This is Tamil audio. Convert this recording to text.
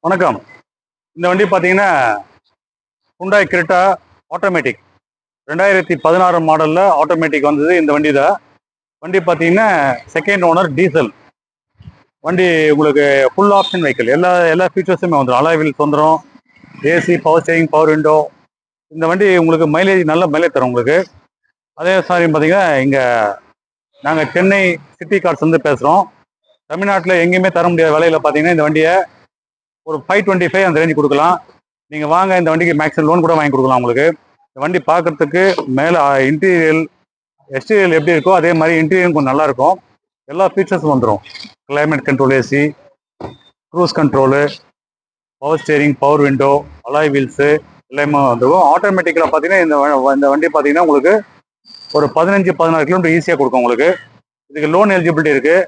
வணக்கம். இந்த வண்டி பார்த்தீங்கன்னா ஹுண்டாய் கிரெட்டா ஆட்டோமேட்டிக் 2016 மாடலில் ஆட்டோமேட்டிக் வந்தது. இந்த வண்டி தான். வண்டி பார்த்தீங்கன்னா செகண்ட் ஓனர் டீசல் வண்டி. உங்களுக்கு ஃபுல் ஆப்ஷன் வெஹிக்கிள், எல்லா ஃபீச்சர்ஸுமே வந்துடும். அலாய் வீல்ஸ் வந்துடும், AC, power steering, power window. இந்த வண்டி உங்களுக்கு நல்ல மைலேஜ் தரும் உங்களுக்கு. அதே சாரி பார்த்தீங்கன்னா இங்கே நாங்கள் சென்னை சிட்டி கார்ஸ் வந்து பேசுகிறோம். தமிழ்நாட்டில் எங்கேயுமே தர முடியாத விலையில் பார்த்தீங்கன்னா இந்த வண்டியை ஒரு 525 அந்த ரேஞ்சு கொடுக்கலாம். நீங்கள் வாங்க, இந்த வண்டிக்கு மேக்ஸிமம் லோன் கூட வாங்கி கொடுக்கலாம் உங்களுக்கு. இந்த வண்டி பார்க்குறதுக்கு மேலே இன்டீரியல் எக்ஸ்டீரியல் எப்படி இருக்கோ அதே மாதிரி இன்டீரியல் கொஞ்சம் நல்லாயிருக்கும். எல்லா ஃபீச்சர்ஸும் வந்துடும். Climate control, AC, cruise control, power steering, power window, alloy wheels எல்லாமே வந்துடும். ஆட்டோமேட்டிக்கில் பார்த்தீங்கன்னா இந்த வண்டி பார்த்தீங்கன்னா உங்களுக்கு ஒரு 15-16 கிலோமீட்டர் ஈஸியாக கொடுக்கும் உங்களுக்கு. இதுக்கு லோன் எலிஜிபிலிட்டி இருக்குது.